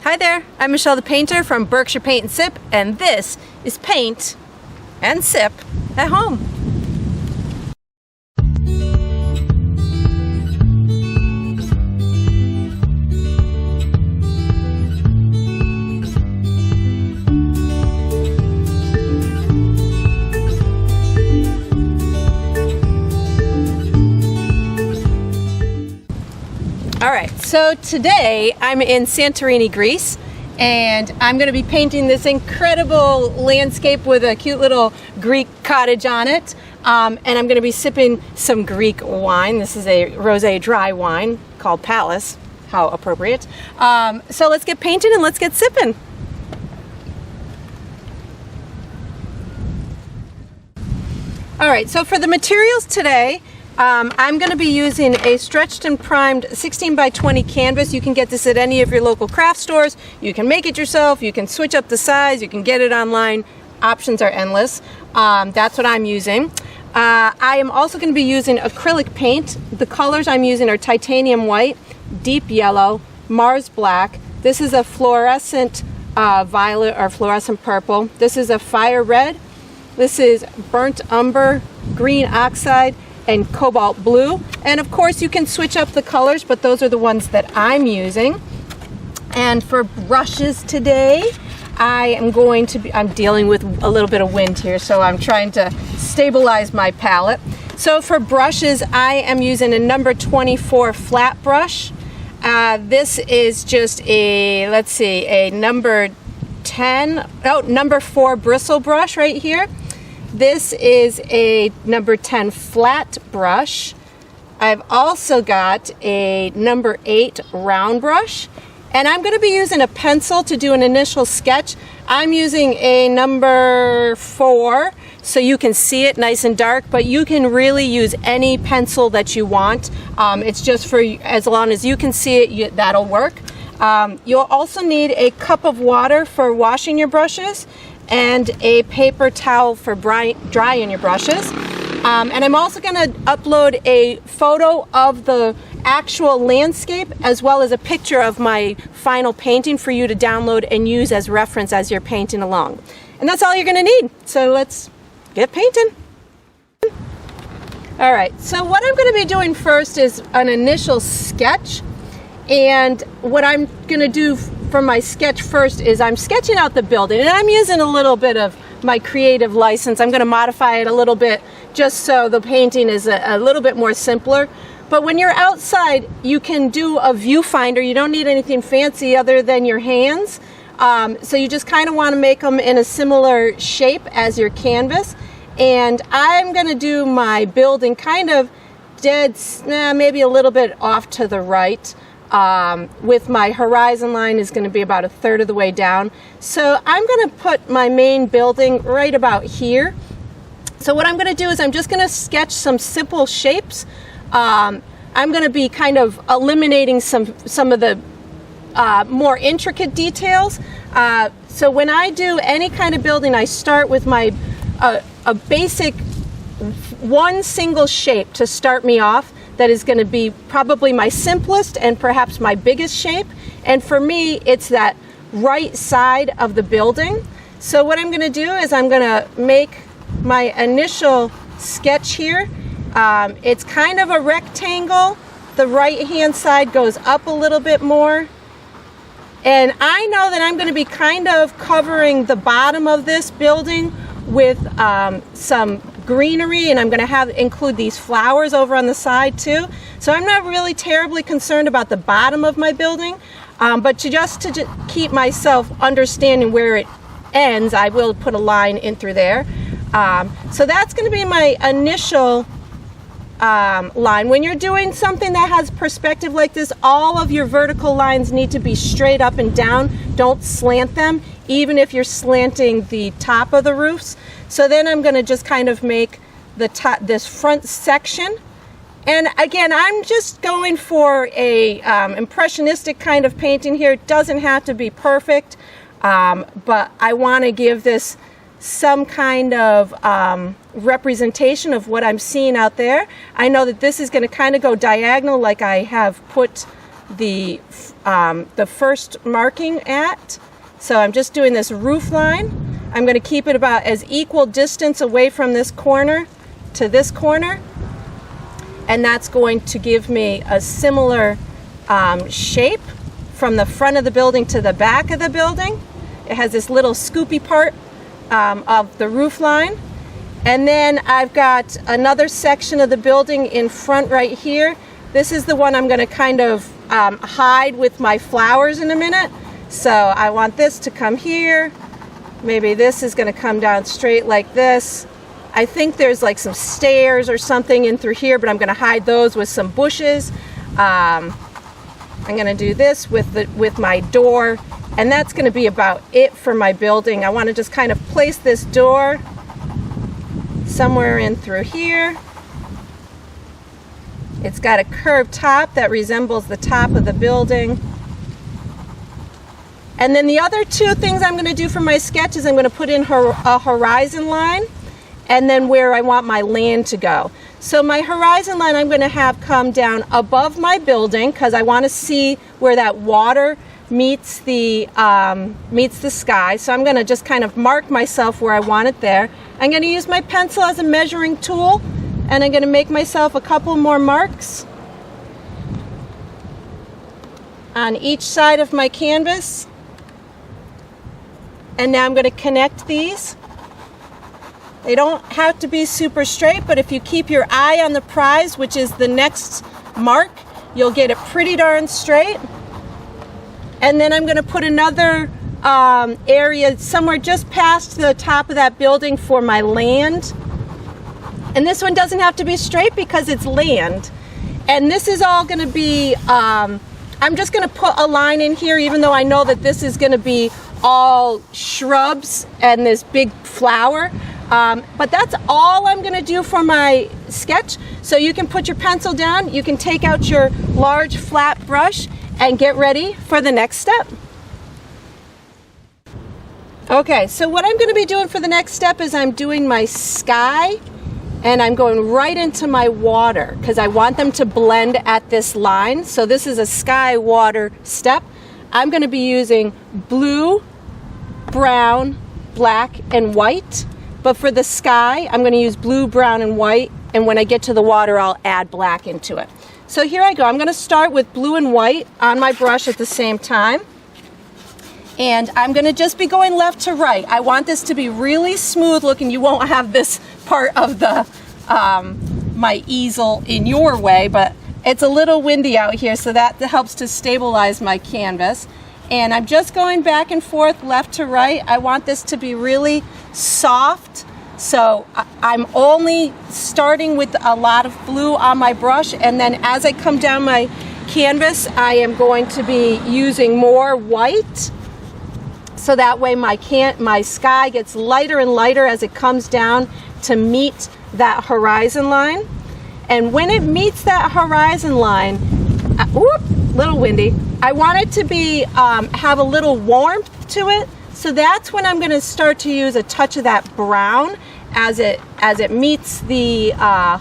Hi there, I'm Michelle the Painter from Berkshire Paint and Sip, and this is Paint and Sip at Home. Alright, so today I'm in Santorini, Greece, and I'm going to be painting this incredible landscape with a cute little Greek cottage on it, and I'm going to be sipping some Greek wine. This is a rosé dry wine called Palace. How appropriate. So let's get painting and let's get sipping. Alright, so for the materials today, I'm going to be using a stretched and primed 16 by 20 canvas. You can get this at any of your local craft stores. You can make it yourself. You can switch up the size. You can get it online. Options are endless. That's what I'm using. I am also going to be using acrylic paint. The colors I'm using are titanium white, deep yellow, Mars black. This is a fluorescent violet or fluorescent purple. This is a fire red. This is burnt umber, green oxide, and cobalt blue. And of course you can switch up the colors, but those are the ones that I'm using. And for brushes today, I'm dealing with a little bit of wind here, so I'm trying to stabilize my palette. So for brushes, I am using a number 24 flat brush. This is just a number 4 bristle brush right here. This is a number 10 flat brush. I've also got a number 8 round brush, and I'm going to be using a pencil to do an initial sketch. I'm using a number 4 so you can see it nice and dark, but you can really use any pencil that you want. It's just for as long as you can see it, that'll work. You'll also need a cup of water for washing your brushes and a paper towel for drying your brushes. And I'm also going to upload a photo of the actual landscape as well as a picture of my final painting for you to download and use as reference as you're painting along. And that's all you're going to need. So let's get painting. Alright, so what I'm going to be doing first is an initial sketch. And what I'm going to do for my sketch first is I'm sketching out the building, and I'm using a little bit of my creative license. I'm going to modify it a little bit just so the painting is a little bit more simpler. But when you're outside, you can do a viewfinder. You don't need anything fancy other than your hands. So you just kind of want to make them in a similar shape as your canvas. And I'm going to do my building kind of dead, maybe a little bit off to the right. With my horizon line is going to be about 1/3 of the way down. So I'm going to put my main building right about here. So what I'm going to do is I'm just going to sketch some simple shapes. I'm going to be kind of eliminating some of the more intricate details. So when I do any kind of building, I start with my a basic one single shape to start me off. That is going to be probably my simplest and perhaps my biggest shape. And for me, it's that right side of the building. So what I'm going to do is I'm going to make my initial sketch here. It's kind of a rectangle. The right-hand side goes up a little bit more. And I know that I'm going to be kind of covering the bottom of this building with some greenery, and I'm going to include these flowers over on the side too. So I'm not really terribly concerned about the bottom of my building, but just to keep myself understanding where it ends, I will put a line in through there. So that's going to be my initial line. When you're doing something that has perspective like this, all of your vertical lines need to be straight up and down. Don't slant them, even if you're slanting the top of the roofs. So then I'm going to just kind of make this front section. And again, I'm just going for a impressionistic kind of painting here. It doesn't have to be perfect, but I want to give this some kind of representation of what I'm seeing out there. I know that this is going to kind of go diagonal, like I have put the first marking at. So I'm just doing this roof line. I'm going to keep it about as equal distance away from this corner to this corner. And that's going to give me a similar shape from the front of the building to the back of the building. It has this little scoopy part of the roof line. And then I've got another section of the building in front right here. This is the one I'm going to kind of hide with my flowers in a minute. So I want this to come here. Maybe this is going to come down straight like this. I think there's like some stairs or something in through here, but I'm going to hide those with some bushes. I'm going to do this with my door, and that's going to be about it for my building. I want to just kind of place this door somewhere in through here. It's got a curved top that resembles the top of the building. And then the other two things I'm going to do for my sketch is I'm going to put in a horizon line, and then where I want my land to go. So my horizon line I'm going to have come down above my building because I want to see where that water meets the sky. So I'm going to just kind of mark myself where I want it there. I'm going to use my pencil as a measuring tool, and I'm going to make myself a couple more marks on each side of my canvas. And now I'm going to connect these. They don't have to be super straight, but if you keep your eye on the prize, which is the next mark, you'll get it pretty darn straight. And then I'm going to put another area somewhere just past the top of that building for my land. And this one doesn't have to be straight because it's land. And this is all going to be, I'm just going to put a line in here, even though I know that this is going to be all shrubs and this big flower. But that's all I'm going to do for my sketch. So you can put your pencil down, you can take out your large flat brush and get ready for the next step. Okay, so what I'm going to be doing for the next step is I'm doing my sky, and I'm going right into my water because I want them to blend at this line. So this is a sky water step. I'm going to be using blue, brown, black, and white. But for the sky, I'm going to use blue, brown, and white. And when I get to the water, I'll add black into it. So here I go. I'm going to start with blue and white on my brush at the same time. And I'm going to just be going left to right. I want this to be really smooth looking. You won't have this part of the my easel in your way, but it's a little windy out here, so that helps to stabilize my canvas. And I'm just going back and forth, left to right. I want this to be really soft, so I'm only starting with a lot of blue on my brush, and then as I come down my canvas, I am going to be using more white, so that way my sky gets lighter and lighter as it comes down to meet that horizon line. And when it meets that horizon line, little windy, I want it to be have a little warmth to it. So that's when I'm going to start to use a touch of that brown as it meets the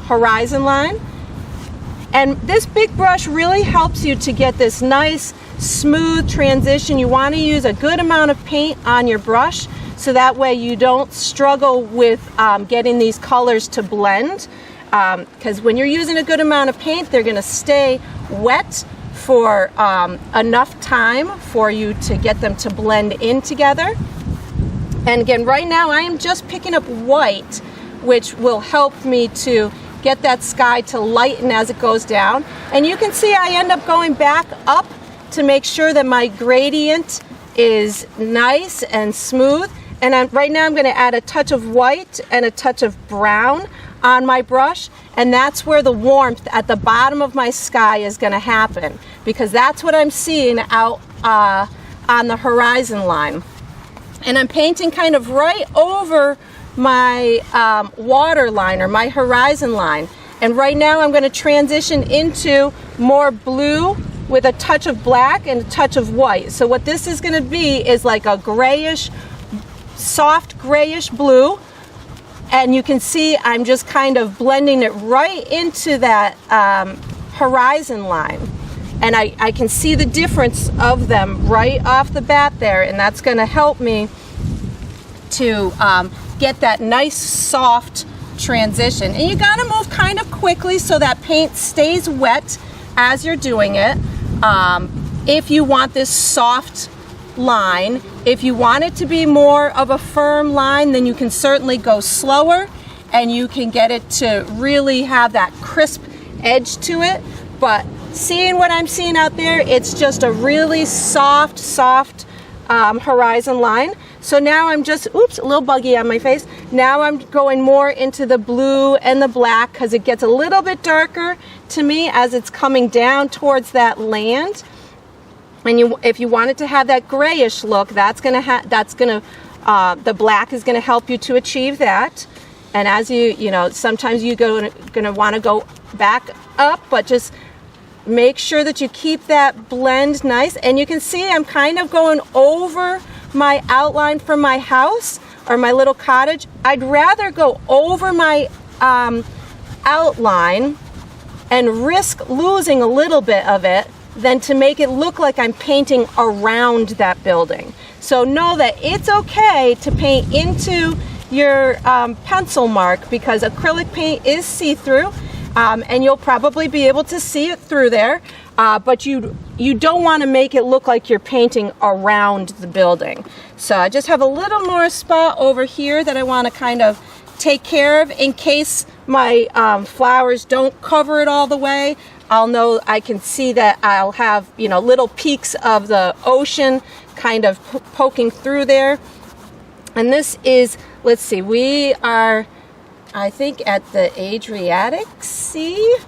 horizon line. And this big brush really helps you to get this nice smooth transition. You want to use a good amount of paint on your brush so that way you don't struggle with getting these colors to blend, because when you're using a good amount of paint, they're going to stay wet for enough time for you to get them to blend in together. And again, right now I am just picking up white, which will help me to get that sky to lighten as it goes down. And you can see I end up going back up to make sure that my gradient is nice and smooth. And right now I'm going to add a touch of white and a touch of brown on my brush, and that's where the warmth at the bottom of my sky is going to happen, because that's what I'm seeing out on the horizon line. And I'm painting kind of right over my water line, or my horizon line. And right now I'm going to transition into more blue with a touch of black and a touch of white. So what this is going to be is like a grayish, soft grayish blue. And you can see I'm just kind of blending it right into that horizon line. And I can see the difference of them right off the bat there, and that's going to help me to get that nice soft transition. And you got to move kind of quickly so that paint stays wet as you're doing it. If you want this soft line, if you want it to be more of a firm line, then you can certainly go slower and you can get it to really have that crisp edge to it. But seeing what I'm seeing out there, it's just a really soft horizon line. So now I'm just, oops, a little buggy on my face. Now I'm going more into the blue and the black because it gets a little bit darker to me as it's coming down towards that land. And if you want it to have that grayish look, the black is gonna help you to achieve that. And as you know, sometimes you're gonna want to go back up, but just make sure that you keep that blend nice. And you can see I'm kind of going over my outline for my house or my little cottage. I'd rather go over my outline and risk losing a little bit of it than to make it look like I'm painting around that building. So know that it's okay to paint into your pencil mark because acrylic paint is see-through, and you'll probably be able to see it through there, but you don't want to make it look like you're painting around the building. So I just have a little more spot over here that I want to kind of take care of in case my flowers don't cover it all the way. I'll know, I can see that I'll have, you know, little peaks of the ocean kind of poking through there. And this is, let's see, we are, I think, at the Adriatic Sea.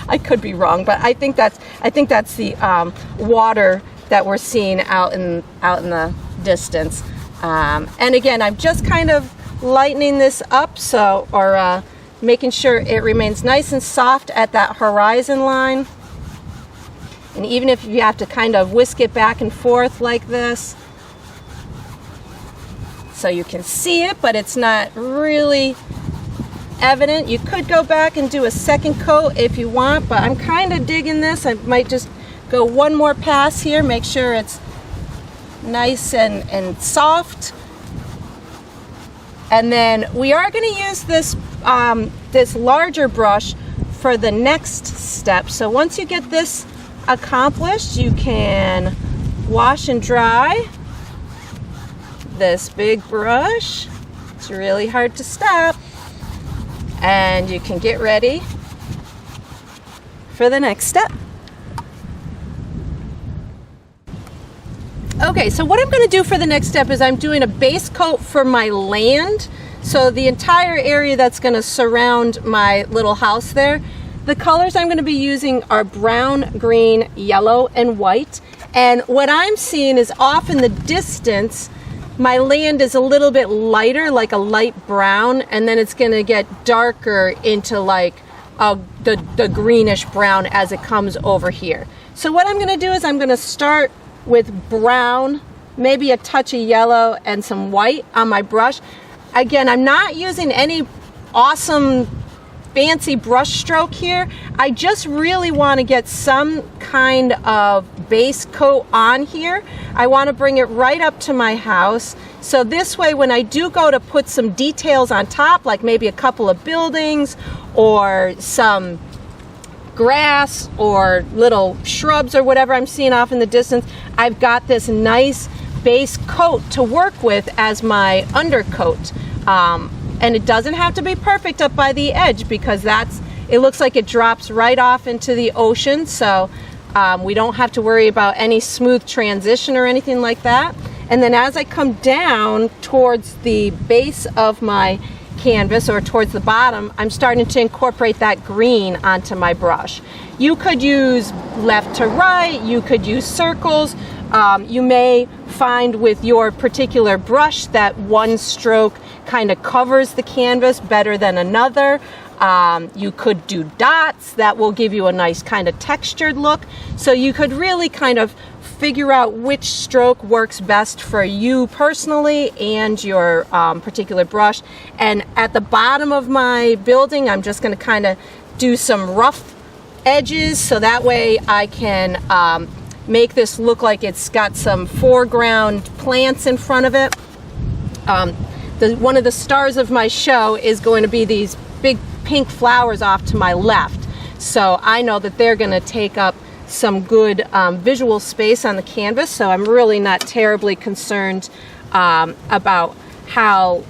I could be wrong, but I think that's the water that we're seeing out in the distance. And again, I'm just kind of lightening this up, making sure it remains nice and soft at that horizon line. And even if you have to kind of whisk it back and forth like this, so you can see it, but it's not really evident. You could go back and do a second coat if you want, but I'm kind of digging this. I might just go one more pass here, make sure it's nice and soft. And then we are going to use this larger brush for the next step. So once you get this accomplished, you can wash and dry this big brush. It's really hard to stop. And you can get ready for the next step. Okay, so what I'm going to do for the next step is I'm doing a base coat for my land. So the entire area that's going to surround my little house there. The colors I'm going to be using are brown, green, yellow, and white. And what I'm seeing is off in the distance, my land is a little bit lighter, like a light brown, and then it's going to get darker into like the greenish brown as it comes over here. So what I'm going to do is I'm going to start with brown, maybe a touch of yellow and some white on my brush. Again, I'm not using any awesome fancy brush stroke here. I just really want to get some kind of base coat on here. I want to bring it right up to my house. So this way, when I do go to put some details on top, like maybe a couple of buildings or some grass or little shrubs or whatever I'm seeing off in the distance, I've got this nice base coat to work with as my undercoat. And it doesn't have to be perfect up by the edge because it looks like it drops right off into the ocean. So we don't have to worry about any smooth transition or anything like that. And then as I come down towards the base of my canvas or towards the bottom, I'm starting to incorporate that green onto my brush. You could use left to right, you could use circles. You may find with your particular brush that one stroke kind of covers the canvas better than another. You could do dots that will give you a nice kind of textured look. So you could really kind of figure out which stroke works best for you personally and your particular brush. And at the bottom of my building, I'm just going to kind of do some rough edges, so that way I can make this look like it's got some foreground plants in front of it. One of the stars of my show is going to be these big pink flowers off to my left. So I know that they're going to take up some good visual space on the canvas, so I'm really not terribly concerned about how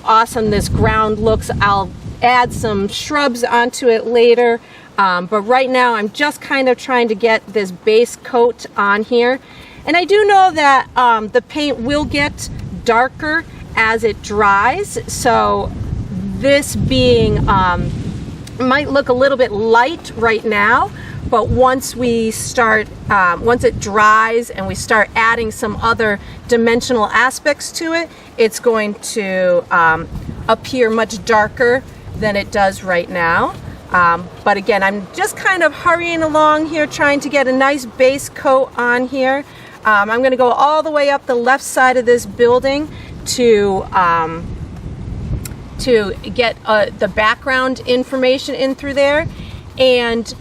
awesome this ground looks. I'll add some shrubs onto it later, but right now I'm just kind of trying to get this base coat on here. And I do know that the paint will get darker as it dries, so this being might look a little bit light right now, but once we start, once it dries and we start adding some other dimensional aspects to it, it's going to appear much darker than it does right now. But again, I'm just kind of hurrying along here, trying to get a nice base coat on here. I'm going to go all the way up the left side of this building to get the background information in through there. And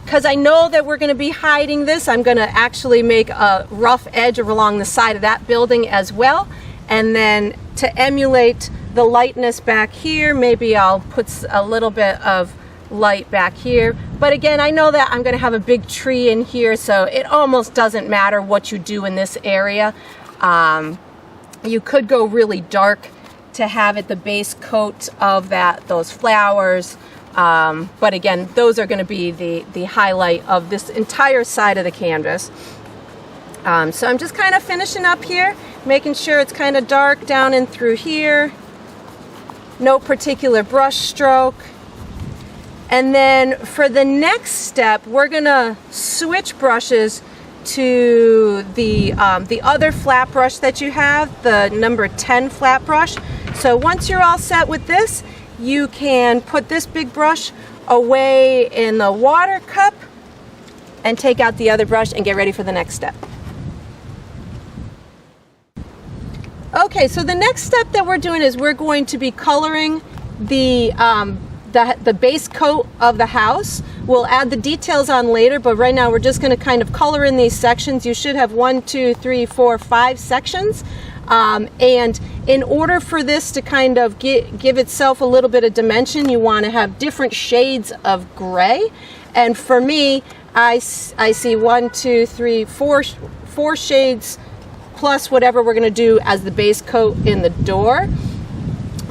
because I know that we're going to be hiding this, I'm going to actually make a rough edge along the side of that building as well. And then to emulate the lightness back here, maybe I'll put a little bit of light back here. But again, I know that I'm going to have a big tree in here, so it almost doesn't matter what you do in this area. You could go really dark to have it the base coat of those flowers. But again, those are going to be the highlight of this entire side of the canvas. So I'm just kind of finishing up here, making sure it's kind of dark down and through here. No particular brush stroke. And then for the next step, we're going to switch brushes to the other flat brush that you have, the number 10 flat brush. So once you're all set with this, you can put this big brush away in the water cup and take out the other brush and get ready for the next step. Okay, so the next step that we're doing is we're going to be coloring the base coat of the house. We'll add the details on later, but right now we're just going to kind of color in these sections. You should have 1, 2, 3, 4, 5 sections. And in order for this to kind of give itself a little bit of dimension, you want to have different shades of gray. And for me, I see 1, 2, 3, 4 shades plus whatever we're going to do as the base coat in the door.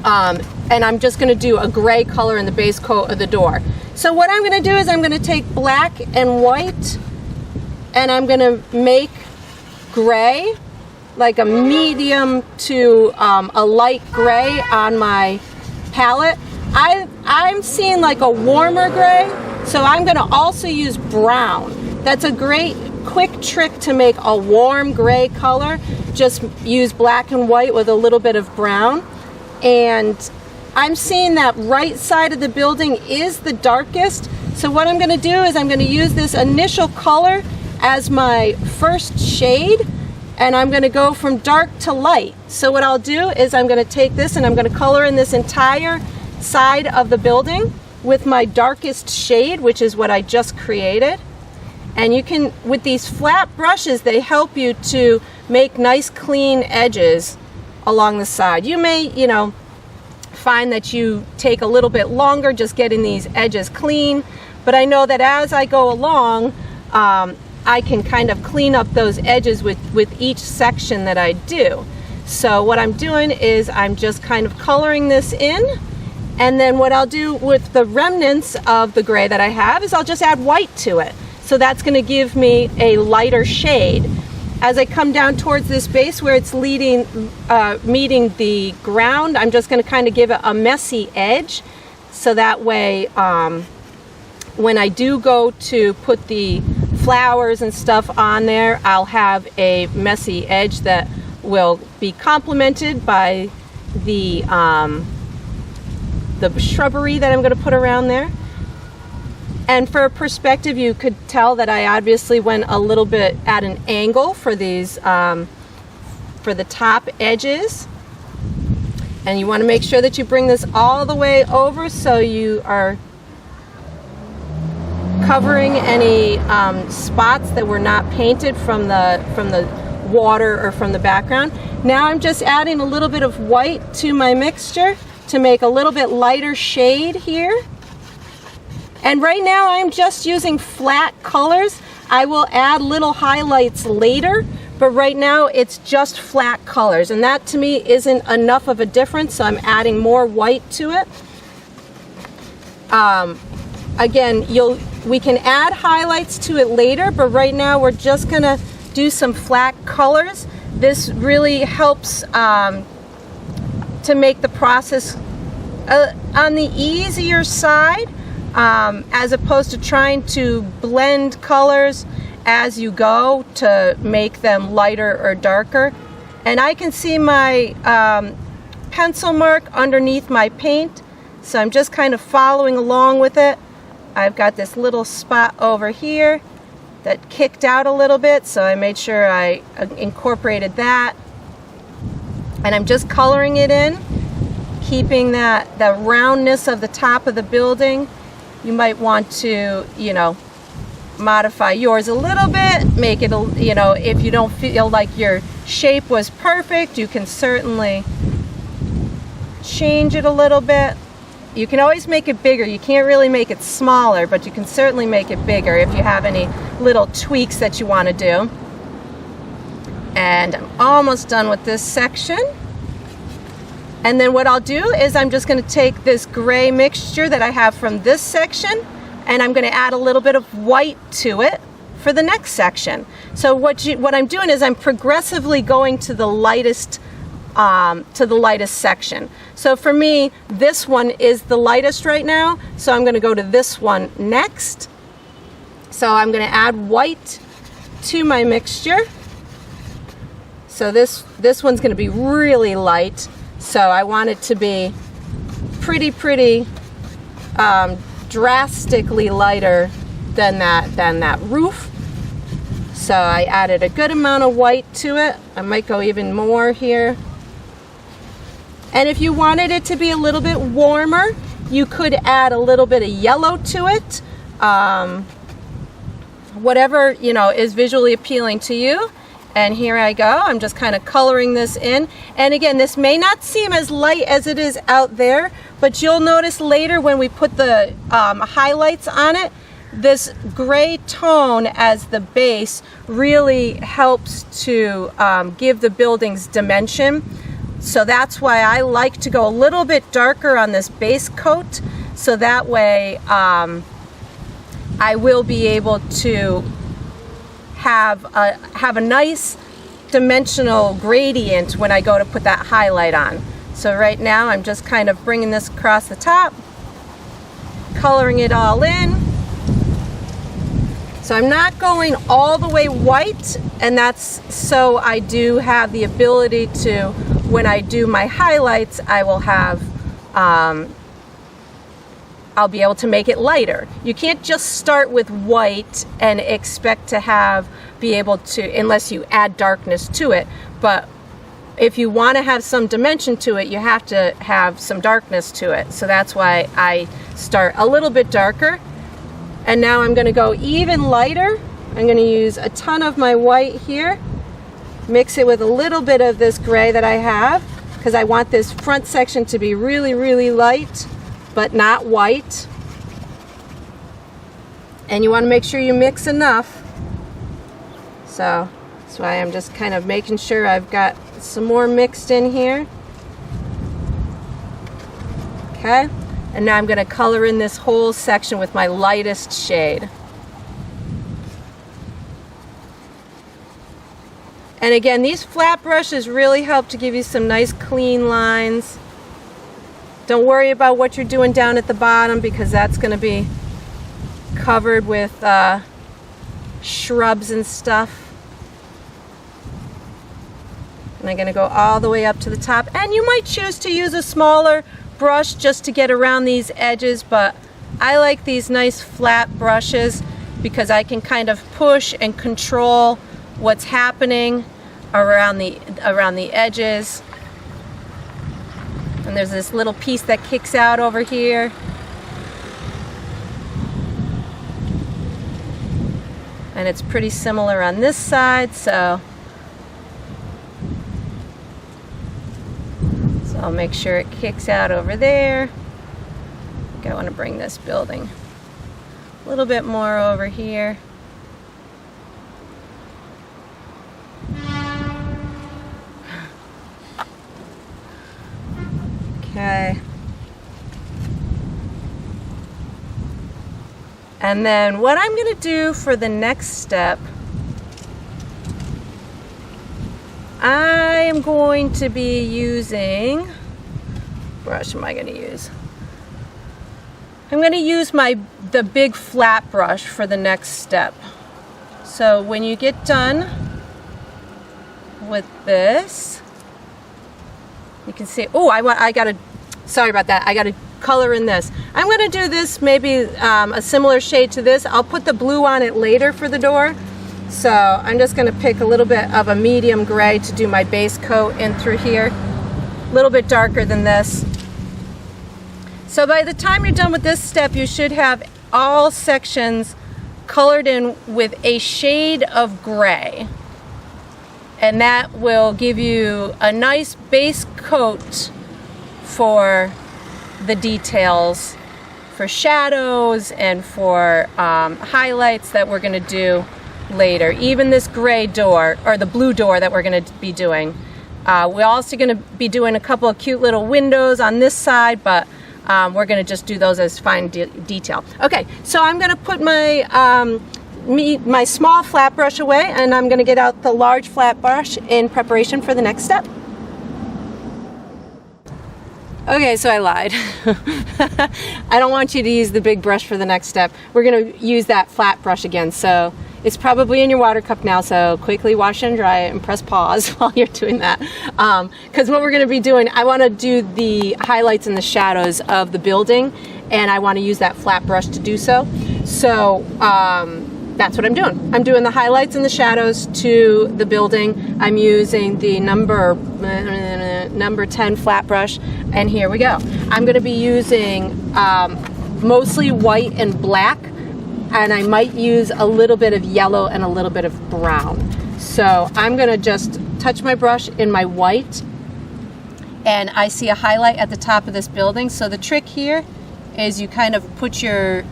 And I'm just going to do a gray color in the base coat of the door. So what I'm going to do is I'm going to take black and white and I'm going to make gray, like a medium to a light gray on my palette. I'm seeing like a warmer gray, so I'm going to also use brown. That's a great quick trick to make a warm gray color. Just use black and white with a little bit of brown. And I'm seeing that right side of the building is the darkest. So what I'm going to do is I'm going to use this initial color as my first shade, and I'm going to go from dark to light. So what I'll do is I'm going to take this and I'm going to color in this entire side of the building with my darkest shade, which is what I just created. And you can, with these flat brushes, they help you to make nice clean edges along the side. You may, find that you take a little bit longer just getting these edges clean, but I know that as I go along, I can kind of clean up those edges with each section that I do. So what I'm doing is I'm just kind of coloring this in, and then what I'll do with the remnants of the gray that I have is I'll just add white to it. So that's going to give me a lighter shade. As I come down towards this base where it's meeting the ground, I'm just going to kind of give it a messy edge, so that way when I do go to put the flowers and stuff on there, I'll have a messy edge that will be complemented by the shrubbery that I'm going to put around there. And for perspective, you could tell that I obviously went a little bit at an angle for these, for the top edges. And you want to make sure that you bring this all the way over so you are covering any spots that were not painted from the water or from the background. Now I'm just adding a little bit of white to my mixture to make a little bit lighter shade here. And right now I'm just using flat colors. I will add little highlights later, but right now it's just flat colors, and that to me isn't enough of a difference, so I'm adding more white to it. Again, we can add highlights to it later, but right now we're just gonna do some flat colors. This really helps to make the process on the easier side, as opposed to trying to blend colors as you go to make them lighter or darker. And I can see my pencil mark underneath my paint, so I'm just kind of following along with it. I've got this little spot over here that kicked out a little bit, so I made sure I incorporated that. And I'm just coloring it in, keeping the roundness of the top of the building. You might want to, you know, modify yours a little bit, make it, you know, if you don't feel like your shape was perfect, you can certainly change it a little bit. You can always make it bigger. You can't really make it smaller, but you can certainly make it bigger if you have any little tweaks that you want to do. And I'm almost done with this section. And then what I'll do is I'm just going to take this gray mixture that I have from this section, and I'm going to add a little bit of white to it for the next section. So what I'm doing is I'm progressively going to the lightest section. So for me, this one is the lightest right now, so I'm going to go to this one next. So I'm going to add white to my mixture. So this one's going to be really light, so I want it to be pretty drastically lighter than that roof. So I added a good amount of white to it. I might go even more here. And if you wanted it to be a little bit warmer, you could add a little bit of yellow to it. Whatever, you know, is visually appealing to you. And here I go. I'm just kind of coloring this in. And again, this may not seem as light as it is out there, but you'll notice later when we put the highlights on it, this gray tone as the base really helps to give the building's dimension. So that's why I like to go a little bit darker on this base coat, so that way I will be able to have a nice dimensional gradient when I go to put that highlight on. So right now I'm just kind of bringing this across the top, coloring it all in. So I'm not going all the way white, and that's so I do have the ability to, when I do my highlights, I will have, I'll be able to make it lighter. You can't just start with white and expect to be able to, unless you add darkness to it. But if you want to have some dimension to it, you have to have some darkness to it. So that's why I start a little bit darker. And now I'm going to go even lighter. I'm going to use a ton of my white here, mix it with a little bit of this gray that I have, because I want this front section to be really light, but not white. And you want to make sure you mix enough. So that's why I'm just kind of making sure I've got some more mixed in here. Okay. And now I'm going to color in this whole section with my lightest shade. And again, these flat brushes really help to give you some nice clean lines. Don't worry about what you're doing down at the bottom, because that's going to be covered with shrubs and stuff. And I'm going to go all the way up to the top. And you might choose to use a smaller brush just to get around these edges, but I like these nice flat brushes because I can kind of push and control what's happening around the edges. And there's this little piece that kicks out over here. And it's pretty similar on this side, so I'll make sure it kicks out over there. I think I want to bring this building a little bit more over here. Okay. And then what I'm going to do for the next step, I am going to be using, what brush am I going to use? I'm going to use the big flat brush for the next step. So when you get done with this, you can see, oh, I got to, sorry about that, I got to color in this. I'm going to do this maybe a similar shade to this. I'll put the blue on it later for the door. So I'm just going to pick a little bit of a medium gray to do my base coat in through here. A little bit darker than this. So by the time you're done with this step, you should have all sections colored in with a shade of gray. And that will give you a nice base coat for the details, for shadows and for highlights that we're going to do later. Even this gray door, or the blue door that we're going to be doing. We're also going to be doing a couple of cute little windows on this side, but we're going to just do those as fine detail. Okay, so I'm going to put my my small flat brush away, and I'm going to get out the large flat brush in preparation for the next step. Okay, so I lied. I don't want you to use the big brush for the next step. We're going to use that flat brush again. So it's probably in your water cup now, so quickly wash and dry it and press pause while you're doing that. Because what we're going to be doing, I want to do the highlights and the shadows of the building, and I want to use that flat brush to do so. So that's what I'm doing. I'm doing the highlights and the shadows to the building. I'm using the number 10 flat brush, and here we go. I'm going to be using mostly white and black, and I might use a little bit of yellow and a little bit of brown. So I'm going to just touch my brush in my white, and I see a highlight at the top of this building. So the trick here is you kind of put a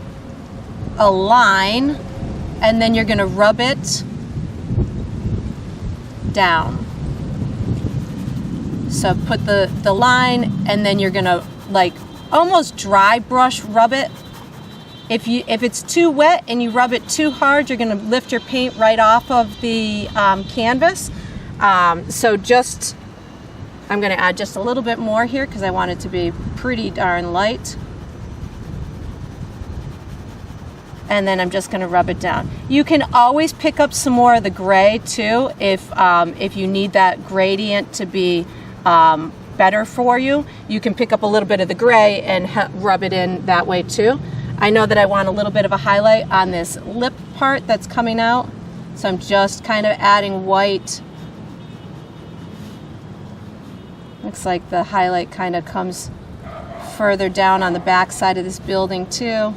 line, and then you're going to rub it down. So put the line, and then you're going to like almost dry brush rub it. If it's too wet and you rub it too hard, you're going to lift your paint right off of the canvas. So just, I'm going to add just a little bit more here because I want it to be pretty darn light. And then I'm just going to rub it down. You can always pick up some more of the gray too if you need that gradient to be better for you. You can pick up a little bit of the gray and rub it in that way too. I know that I want a little bit of a highlight on this lip part that's coming out, so I'm just kind of adding white. Looks like the highlight kind of comes further down on the back side of this building too.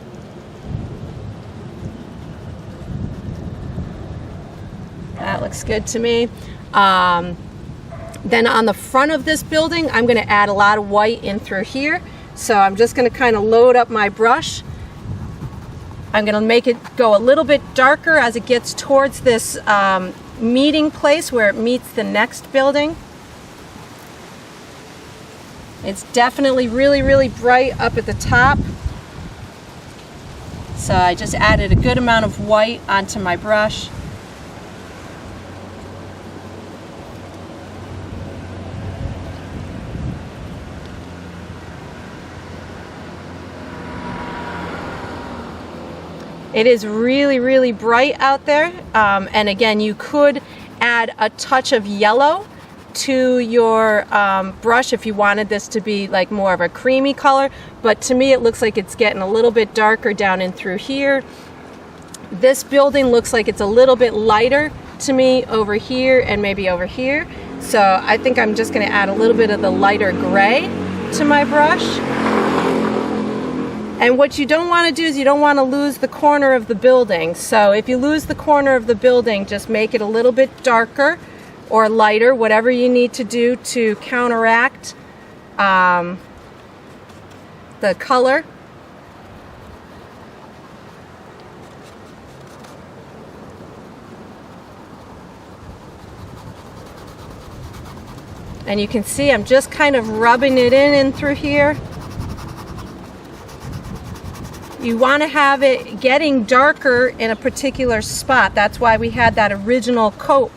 That looks good to me. Then on the front of this building, I'm going to add a lot of white in through here. So I'm just going to kind of load up my brush. I'm going to make it go a little bit darker as it gets towards this meeting place where it meets the next building. It's definitely really, really bright up at the top. So I just added a good amount of white onto my brush. It is really, really bright out there. And again, you could add a touch of yellow to your brush if you wanted this to be like more of a creamy color. But to me, it looks like it's getting a little bit darker down in through here. This building looks like it's a little bit lighter to me over here and maybe over here. So I think I'm just going to add a little bit of the lighter gray to my brush. And what you don't want to do is you don't want to lose the corner of the building. So if you lose the corner of the building, just make it a little bit darker or lighter, whatever you need to do to counteract the color. And you can see I'm just kind of rubbing it in through here. You want to have it getting darker in a particular spot. That's why we had that original coat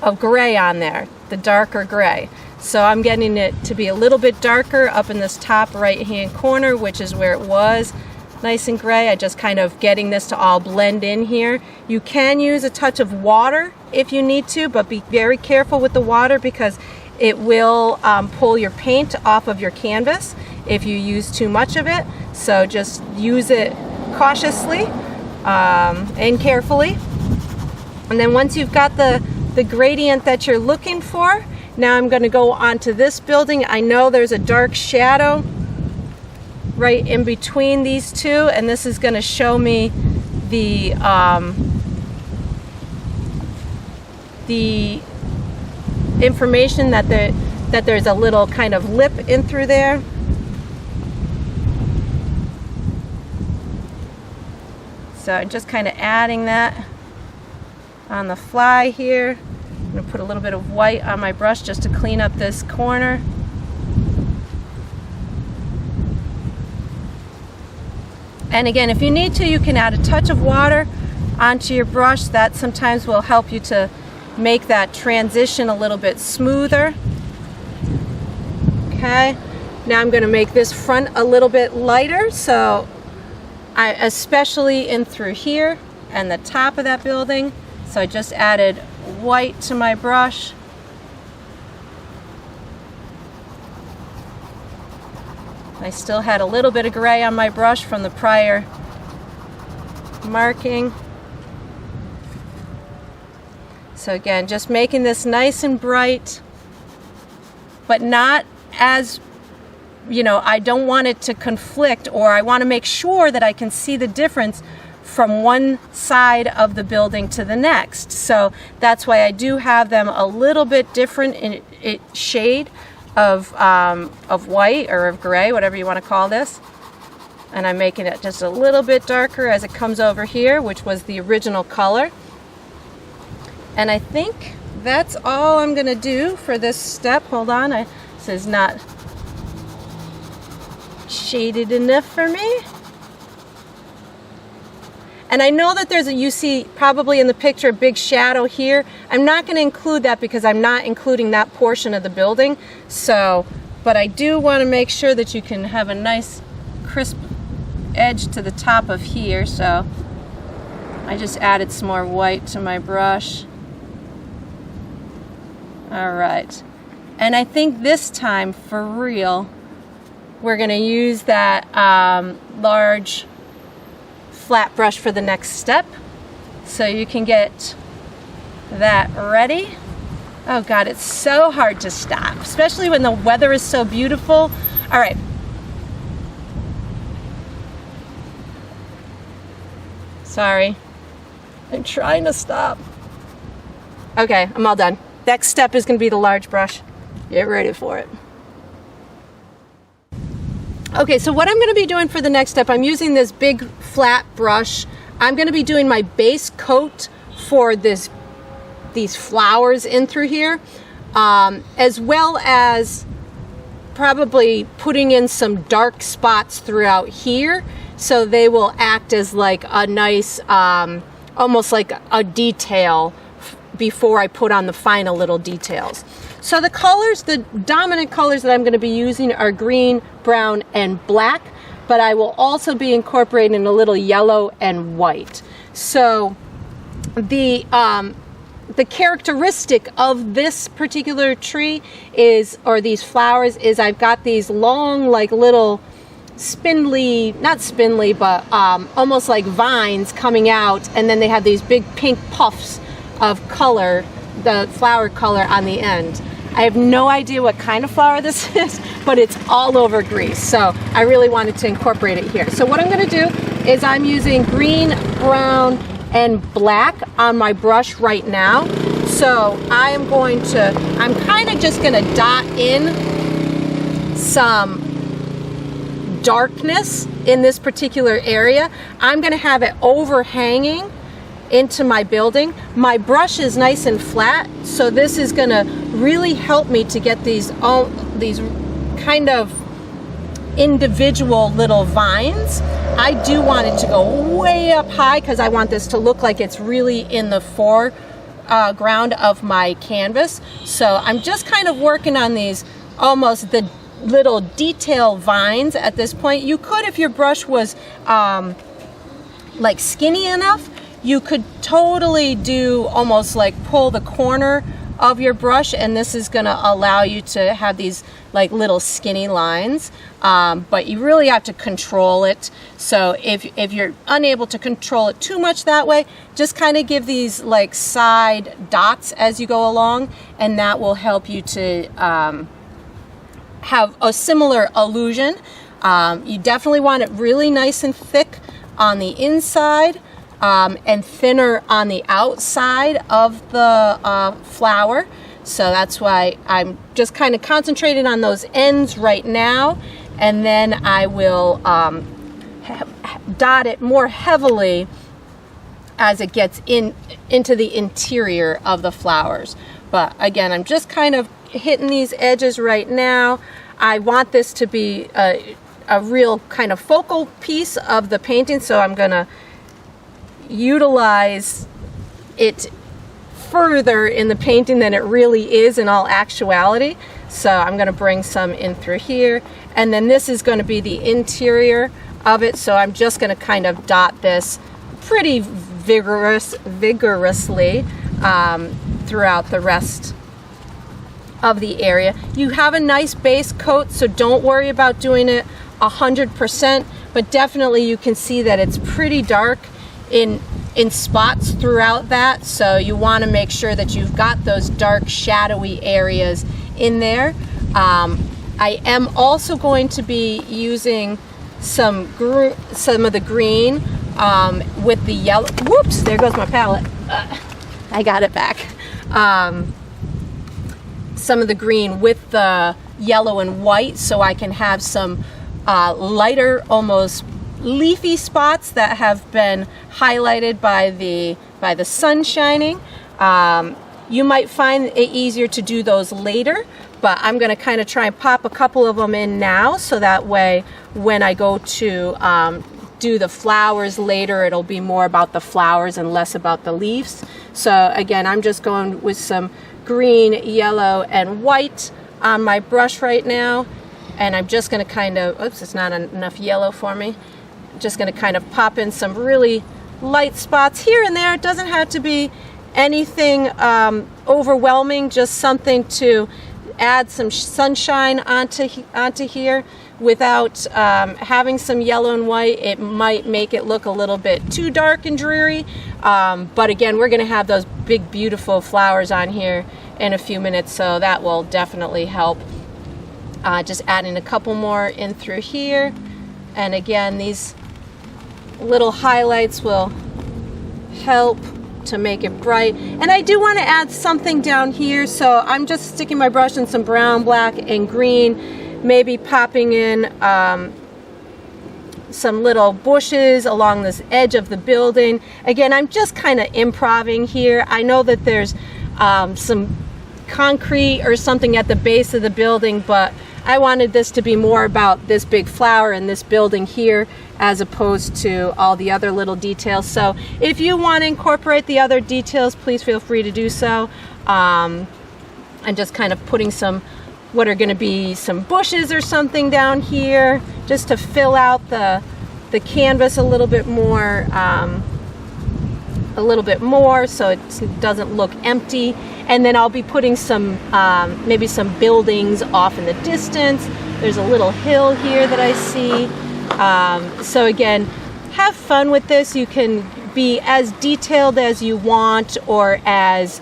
of gray on there, the darker gray. So I'm getting it to be a little bit darker up in this top right hand corner, which is where it was nice and gray. I just kind of getting this to all blend in here. You can use a touch of water if you need to, but be very careful with the water because it will pull your paint off of your canvas if you use too much of it. So just use it cautiously and carefully. And then once you've got the gradient that you're looking for, now I'm going to go onto this building. I know there's a dark shadow right in between these two, and this is going to show me the information that there's a little kind of lip in through there. So I'm just kind of adding that on the fly here. I'm going to put a little bit of white on my brush just to clean up this corner. And again, if you need to, you can add a touch of water onto your brush. That sometimes will help you to make that transition a little bit smoother. Okay, now I'm going to make this front a little bit lighter, so especially in through here and the top of that building. So I just added white to my brush. I still had a little bit of gray on my brush from the prior marking. So again, just making this nice and bright, but not as, you know, I don't want it to conflict, or I want to make sure that I can see the difference from one side of the building to the next. So that's why I do have them a little bit different in shade of white or of gray, whatever you want to call this. And I'm making it just a little bit darker as it comes over here, which was the original color. And I think that's all I'm going to do for this step. Hold on, this is not shaded enough for me. And I know that you see probably in the picture a big shadow here. I'm not going to include that because I'm not including that portion of the building. So, but I do want to make sure that you can have a nice crisp edge to the top of here. So I just added some more white to my brush. All right. And I think this time, for real, we're going to use that large flat brush for the next step. So you can get that ready. Oh God, it's so hard to stop, especially when the weather is so beautiful. All right. Sorry. I'm trying to stop. Okay, I'm all done. Next step is going to be the large brush. Get ready for it. Okay, so what I'm going to be doing for the next step, I'm using this big flat brush. I'm going to be doing my base coat for these flowers in through here, as well as probably putting in some dark spots throughout here, so they will act as like a nice, almost like a detail before I put on the final little details. So the colors, the dominant colors that I'm going to be using are green, brown, and black, but I will also be incorporating a little yellow and white. So the characteristic of this particular tree is, or these flowers, is I've got these long, like little spindly, not spindly, but almost like vines coming out, and then they have these big pink puffs of color, the flower color on the end. I have no idea what kind of flower this is, but it's all over Greece. So I really wanted to incorporate it here. So what I'm going to do is I'm using green, brown, and black on my brush right now. So I'm kind of just going to dot in some darkness in this particular area. I'm going to have it overhanging into my building. My brush is nice and flat, so this is going to really help me to get these kind of individual little vines. I do want it to go way up high because I want this to look like it's really in the foreground of my canvas. So I'm just kind of working on these almost the little detail vines at this point. You could, if your brush was like skinny enough, you could totally do almost like pull the corner of your brush, and this is going to allow you to have these like little skinny lines, but you really have to control it. So if you're unable to control it too much that way, just kind of give these like side dots as you go along, and that will help you to have a similar illusion. You definitely want it really nice and thick on the inside, and thinner on the outside of the flower. So that's why I'm just kind of concentrating on those ends right now, and then I will dot it more heavily as it gets into the interior of the flowers. But again, I'm just kind of hitting these edges right now. I want this to be a real kind of focal piece of the painting, so I'm gonna utilize it further in the painting than it really is in all actuality. So I'm going to bring some in through here, and then this is going to be the interior of it. So I'm just going to kind of dot this pretty vigorously throughout the rest of the area. You have a nice base coat, so don't worry about doing it 100%, but definitely you can see that it's pretty dark in spots throughout that, so you want to make sure that you've got those dark shadowy areas in there. I am also going to be using some of the green with the yellow. Whoops, there goes my palette. I got it back. Some of the green with the yellow and white, so I can have some lighter, almost leafy spots that have been highlighted by the sun shining. You might find it easier to do those later, but I'm going to kind of try and pop a couple of them in now, so that way when I go to do the flowers later, it'll be more about the flowers and less about the leaves. So again, I'm just going with some green, yellow, and white on my brush right now, and I'm just going to kind of, oops, it's not enough yellow for me. Just going to kind of pop in some really light spots here and there. It doesn't have to be anything overwhelming, just something to add some sunshine onto here without having some yellow and white. It might make it look a little bit too dark and dreary, but again, we're going to have those big beautiful flowers on here in a few minutes, so that will definitely help. Just adding a couple more in through here, and again, these little highlights will help to make it bright. And I do want to add something down here, so I'm just sticking my brush in some brown, black, and green, maybe popping in some little bushes along this edge of the building. Again, I'm just kind of improvising here. I know that there's some concrete or something at the base of the building, but I wanted this to be more about this big flower and this building here as opposed to all the other little details. So if you want to incorporate the other details, please feel free to do so. I'm just kind of putting some, what are going to be some bushes or something down here, just to fill out the canvas a little bit more, so it doesn't look empty. And then I'll be putting some, maybe some buildings off in the distance. There's a little hill here that I see. So again, have fun with this. You can be as detailed as you want, or as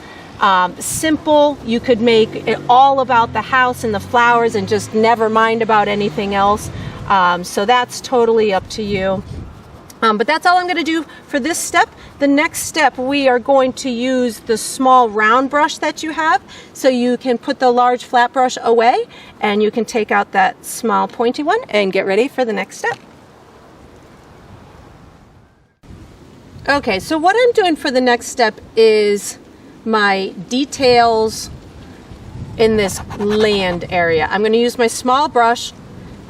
simple. You could make it all about the house and the flowers and just never mind about anything else. So that's totally up to you. But that's all I'm going to do for this step. The next step, we are going to use the small round brush that you have. So you can put the large flat brush away and you can take out that small pointy one and get ready for the next step. Okay, so what I'm doing for the next step is my details in this land area. I'm going to use my small brush.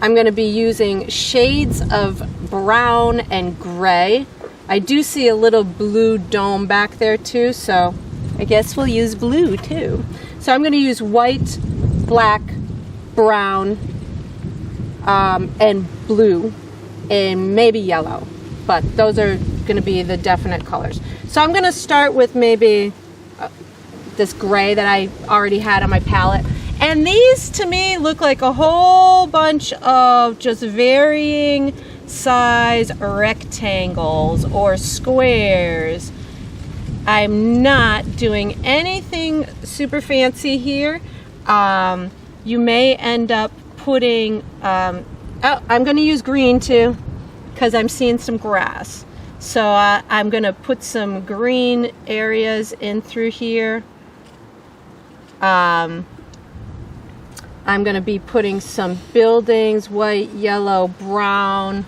I'm going to be using shades of brown and gray. I do see a little blue dome back there too, so I guess we'll use blue too. So I'm going to use white, black, brown, and blue, and maybe yellow, but those are going to be the definite colors. So I'm going to start with maybe this gray that I already had on my palette. And these to me look like a whole bunch of just varying size rectangles or squares. I'm not doing anything super fancy here. You may end up putting, oh, I'm going to use green too because I'm seeing some grass. So I'm going to put some green areas in through here. I'm going to be putting some buildings, white, yellow, brown.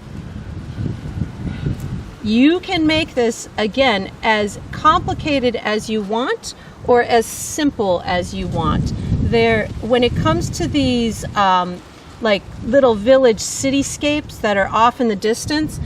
You can make this, again, as complicated as you want or as simple as you want. When it comes to these like little village cityscapes that are off in the distance,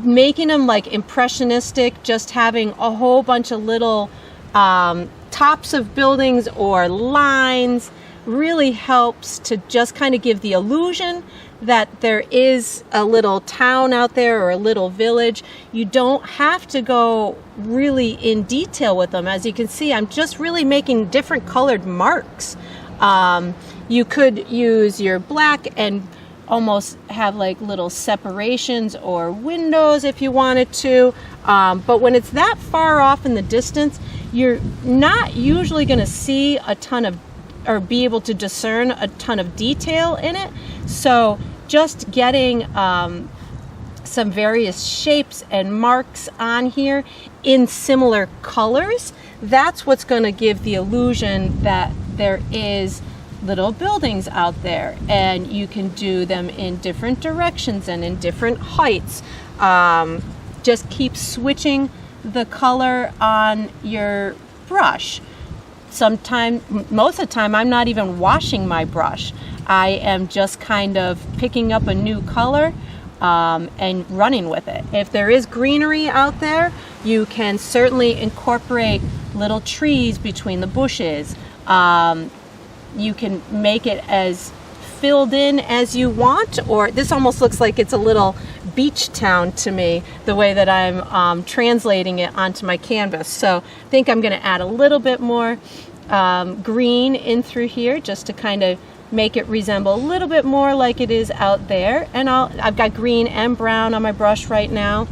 making them like impressionistic, just having a whole bunch of little tops of buildings or lines really helps to just kind of give the illusion that there is a little town out there or a little village. You don't have to go really in detail with them. As you can see, I'm just really making different colored marks. You could use your black and almost have like little separations or windows if you wanted to. But when it's that far off in the distance, you're not usually going to see a ton of, or be able to discern a ton of detail in it. So just getting some various shapes and marks on here in similar colors, that's what's going to give the illusion that there is little buildings out there, and you can do them in different directions and in different heights. Just keep switching the color on your brush. Sometimes, most of the time, I'm not even washing my brush. I am just kind of picking up a new color and running with it. If there is greenery out there, you can certainly incorporate little trees between the bushes. You can make it as filled in as you want, or this almost looks like it's a little beach town to me, the way that I'm translating it onto my canvas. So I think I'm going to add a little bit more green in through here just to kind of make it resemble a little bit more like it is out there. And I've got green and brown on my brush right now.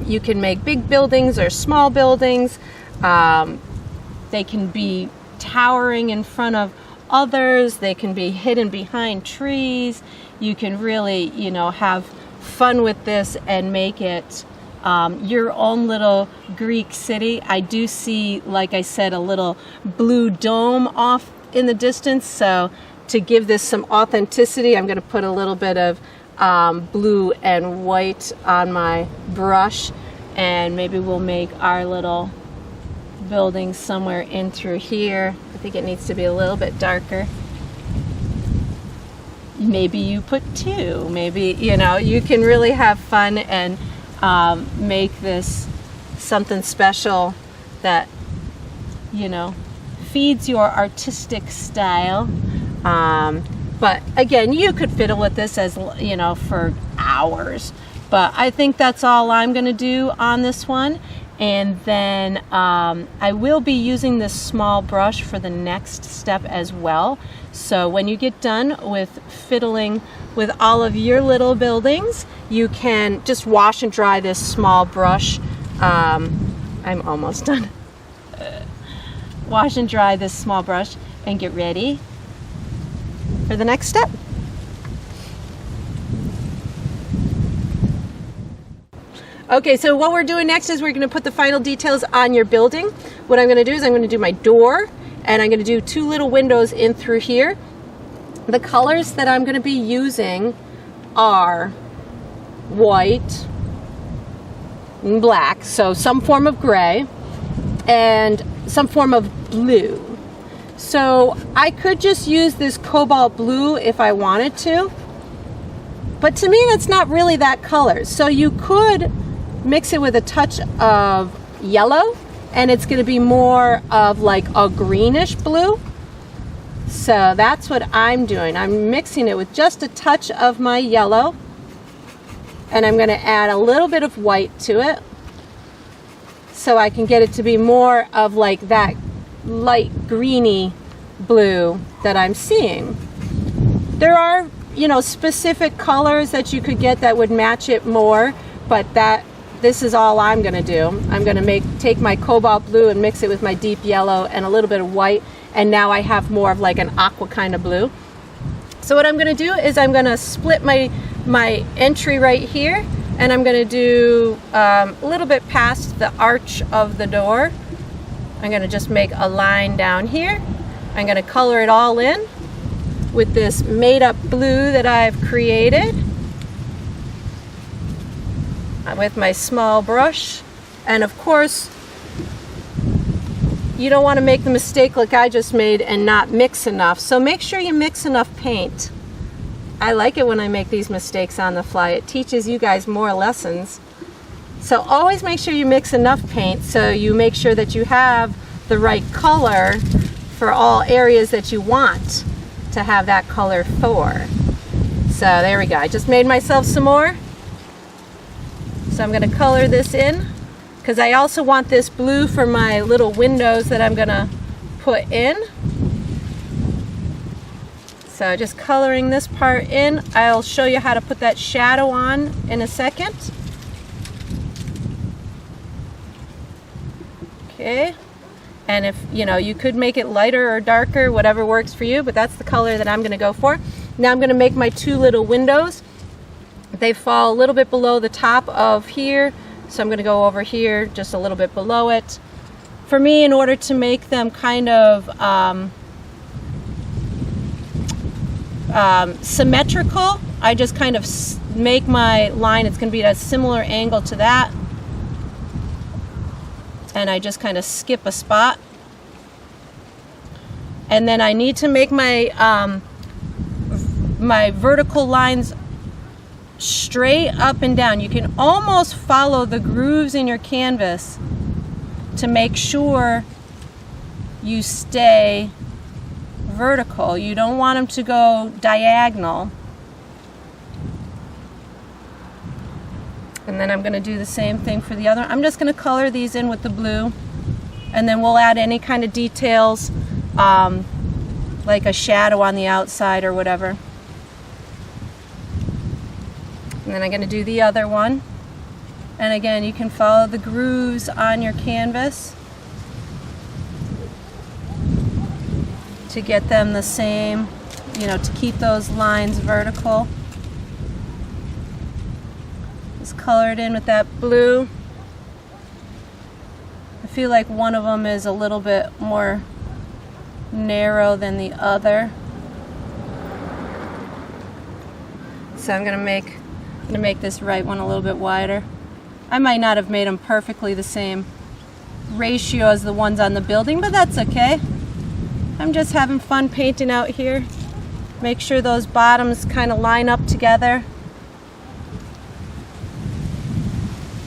You can make big buildings or small buildings. They can be towering in front of others. They can be hidden behind trees. You can really, have fun with this and make it your own little Greek city. I do see, like I said, a little blue dome off in the distance. So to give this some authenticity, I'm going to put a little bit of blue and white on my brush, and maybe we'll make our little building somewhere in through here. I think it needs to be a little bit darker. Maybe you put two. Maybe, you can really have fun and make this something special that, feeds your artistic style. But again, you could fiddle with this as, for hours. But I think that's all I'm going to do on this one. And then I will be using this small brush for the next step as well. So when you get done with fiddling with all of your little buildings, you can just wash and dry this small brush. I'm almost done. wash and dry this small brush and get ready for the next step. Okay, so what we're doing next is we're going to put the final details on your building. What I'm going to do is I'm going to do my door, and I'm going to do 2 little windows in through here. The colors that I'm going to be using are white and black, so some form of gray, and some form of blue. So I could just use this cobalt blue if I wanted to, but to me that's not really that color. So you could mix it with a touch of yellow, and it's going to be more of like a greenish blue. So that's what I'm doing. I'm mixing it with just a touch of my yellow, and I'm going to add a little bit of white to it so I can get it to be more of like that light greeny blue that I'm seeing. There are, you know, specific colors that you could get that would match it more, but this is all I'm going to do. I'm going to take my cobalt blue and mix it with my deep yellow and a little bit of white, and now I have more of like an aqua kind of blue. So what I'm going to do is I'm going to split my entry right here, and I'm going to do a little bit past the arch of the door. I'm going to just make a line down here. I'm going to color it all in with this made up blue that I've created with my small brush. And of course, you don't want to make the mistake like I just made and not mix enough. So make sure you mix enough paint. I like it when I make these mistakes on the fly. It teaches you guys more lessons. So always make sure you mix enough paint so you make sure that you have the right color for all areas that you want to have that color for. So there we go. I just made myself some more. So I'm going to color this in because I also want this blue for my little windows that I'm going to put in. So just coloring this part in. I'll show you how to put that shadow on in a second. Okay. And if, you know, you could make it lighter or darker, whatever works for you, but that's the color that I'm going to go for. Now I'm going to make my 2 little windows. They fall a little bit below the top of here, so I'm going to go over here just a little bit below it. For me, in order to make them kind of symmetrical, I just kind of make my line, it's going to be at a similar angle to that, and I just kind of skip a spot. And then I need to make my my vertical lines straight up and down. You can almost follow the grooves in your canvas to make sure you stay vertical. You don't want them to go diagonal. And then I'm going to do the same thing for the other. I'm just going to color these in with the blue, and then we'll add any kind of details like a shadow on the outside or whatever. And then I'm going to do the other one. And again, you can follow the grooves on your canvas to get them the same, you know, to keep those lines vertical. Just color it in with that blue. I feel like one of them is a little bit more narrow than the other. So I'm going to make this right one a little bit wider. I might not have made them perfectly the same ratio as the ones on the building, but that's okay. I'm just having fun painting out here. Make sure those bottoms kind of line up together.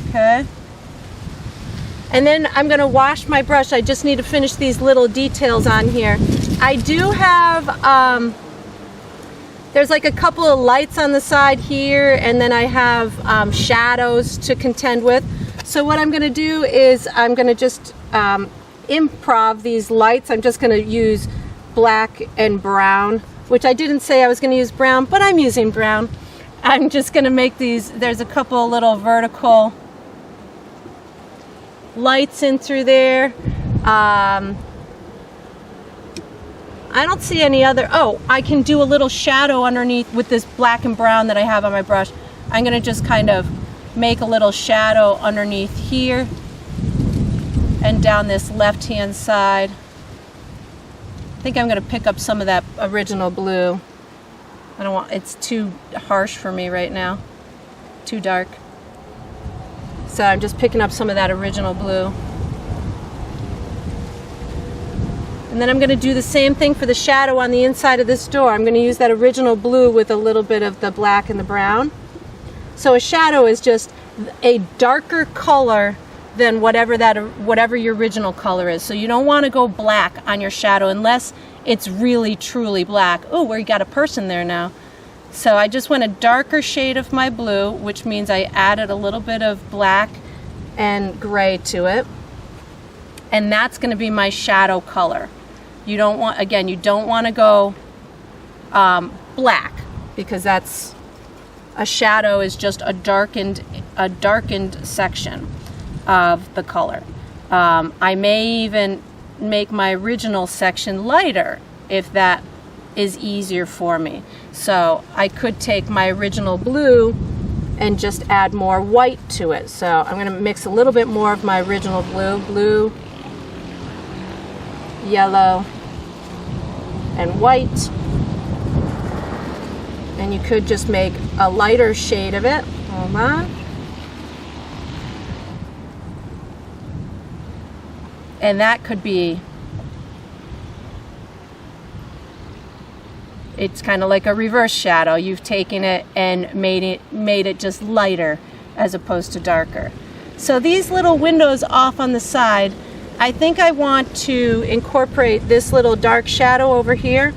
Okay. And then I'm going to wash my brush. I just need to finish these little details on here. I do have there's like a couple of lights on the side here, and then I have shadows to contend with. So what I'm going to do is I'm going to just improv these lights. I'm just going to use black and brown, which I didn't say I was going to use brown, but I'm using brown. I'm just going to make these, there's a couple of little vertical lights in through there. I don't see any other. Oh, I can do a little shadow underneath with this black and brown that I have on my brush. I'm going to just kind of make a little shadow underneath here and down this left-hand side. I think I'm going to pick up some of that original blue. I don't want, it's too harsh for me right now, too dark. So I'm just picking up some of that original blue. And then I'm going to do the same thing for the shadow on the inside of this door. I'm going to use that original blue with a little bit of the black and the brown. So a shadow is just a darker color than whatever your original color is. So you don't want to go black on your shadow unless it's really truly black. Oh, we got a person there now. So I just went a darker shade of my blue, which means I added a little bit of black and gray to it. And that's going to be my shadow color. You don't want, again, you don't want to go black, because that's, a shadow is just a darkened section of the color. I may even make my original section lighter if that is easier for me. So I could take my original blue and just add more white to it. So I'm going to mix a little bit more of my original blue, yellow, and white. And you could just make a lighter shade of it. Hold on. And that could be, it's kind of like a reverse shadow. You've taken it and made it just lighter as opposed to darker. So these little windows off on the side, I think I want to incorporate this little dark shadow over here.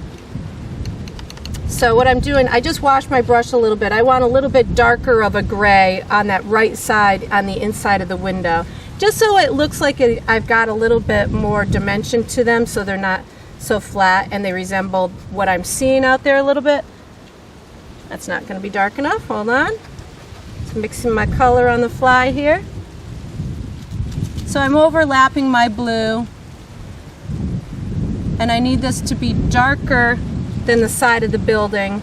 So what I'm doing, I just washed my brush a little bit. I want a little bit darker of a gray on that right side on the inside of the window, just so it looks like I've got a little bit more dimension to them, so they're not so flat and they resemble what I'm seeing out there a little bit. That's not going to be dark enough. Hold on. Just mixing my color on the fly here. So I'm overlapping my blue, and I need this to be darker than the side of the building.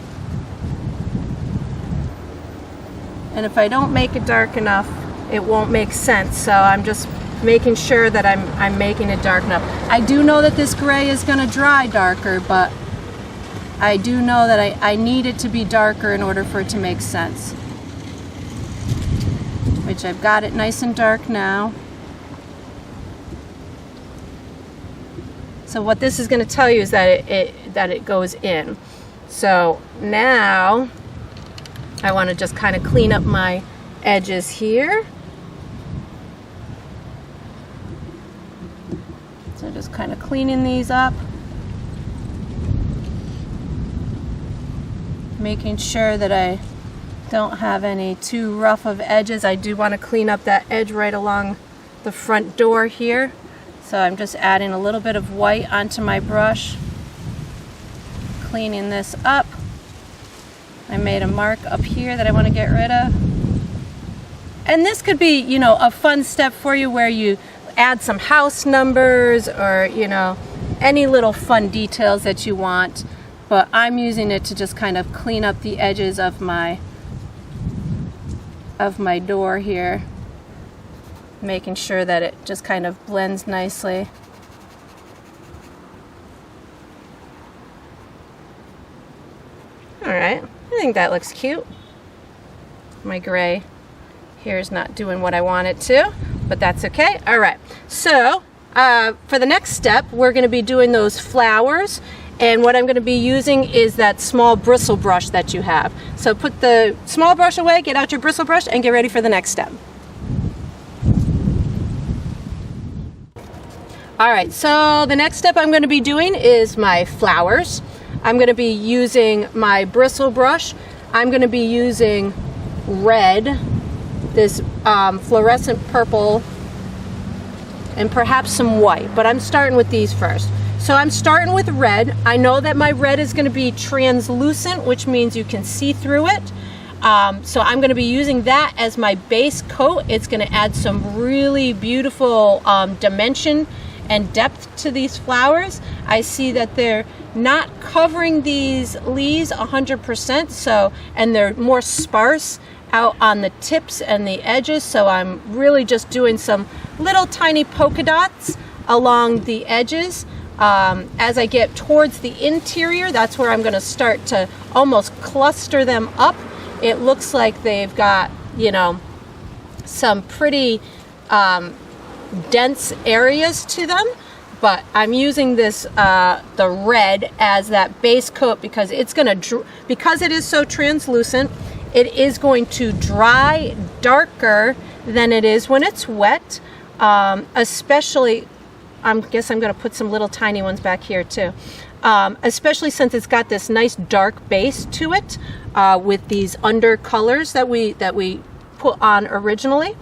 And if I don't make it dark enough, it won't make sense. So I'm just making sure that I'm making it dark enough. I do know that this gray is going to dry darker, but I do know that I need it to be darker in order for it to make sense. Which I've got it nice and dark now. So what this is going to tell you is that it goes in. So now I want to just kind of clean up my edges here. So just kind of cleaning these up, making sure that I don't have any too rough of edges. I do want to clean up that edge right along the front door here. So I'm just adding a little bit of white onto my brush, cleaning this up. I made a mark up here that I want to get rid of. And this could be, you know, a fun step for you where you add some house numbers or, you know, any little fun details that you want. But I'm using it to just kind of clean up the edges of my door here, making sure that it just kind of blends nicely. All right, I think that looks cute. My gray here is not doing what I want it to, but that's okay. All right, so for the next step, we're going to be doing those flowers, and what I'm going to be using is that small bristle brush that you have. So put the small brush away, get out your bristle brush, and get ready for the next step. All right, so the next step I'm going to be doing is my flowers. I'm going to be using my bristle brush. I'm going to be using red, this fluorescent purple, and perhaps some white, but I'm starting with these first. So I'm starting with red. I know that my red is going to be translucent, which means you can see through it. So I'm going to be using that as my base coat. It's going to add some really beautiful dimension and depth to these flowers. I see that they're not covering these leaves 100%, so, and they're more sparse out on the tips and the edges, so I'm really just doing some little tiny polka dots along the edges. As I get towards the interior, that's where I'm going to start to almost cluster them up. It looks like they've got, you know, some pretty dense areas to them, but I'm using this the red as that base coat because it's going to, because it is so translucent, it is going to dry darker than it is when it's wet, especially, I guess I'm going to put some little tiny ones back here too, especially since it's got this nice dark base to it with these under colors that we put on originally.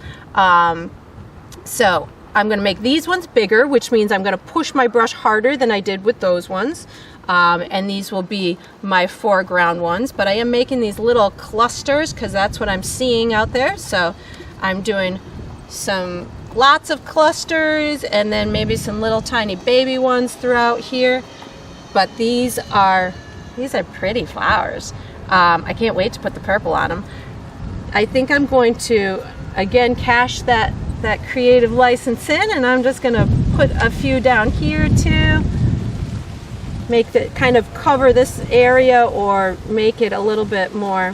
So I'm going to make these ones bigger, which means I'm going to push my brush harder than I did with those ones. And these will be my foreground ones, but I am making these little clusters because that's what I'm seeing out there. So I'm doing lots of clusters and then maybe some little tiny baby ones throughout here. But these are pretty flowers. I can't wait to put the purple on them. I think I'm going to again cash that creative license in, and I'm just going to put a few down here too. Make it kind of cover this area or make it a little bit more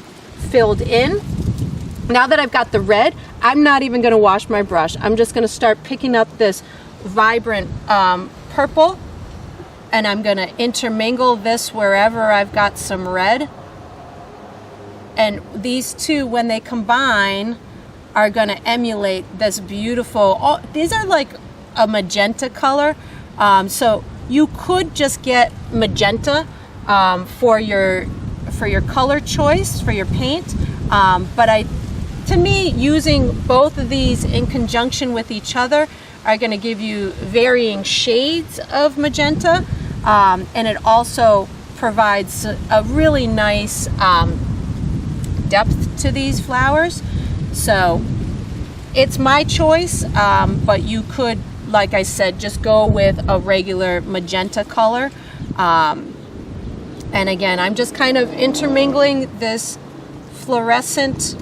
filled in. Now that I've got the red, I'm not even going to wash my brush. I'm just going to start picking up this vibrant purple, and I'm going to intermingle this wherever I've got some red. And these two, when they combine, are going to emulate this beautiful, these are like a magenta color. So you could just get magenta for your color choice for your paint, but to me, using both of these in conjunction with each other are going to give you varying shades of magenta, and it also provides a really nice depth to these flowers. So it's my choice, but you could, like I said, just go with a regular magenta color. And again, I'm just kind of intermingling this fluorescent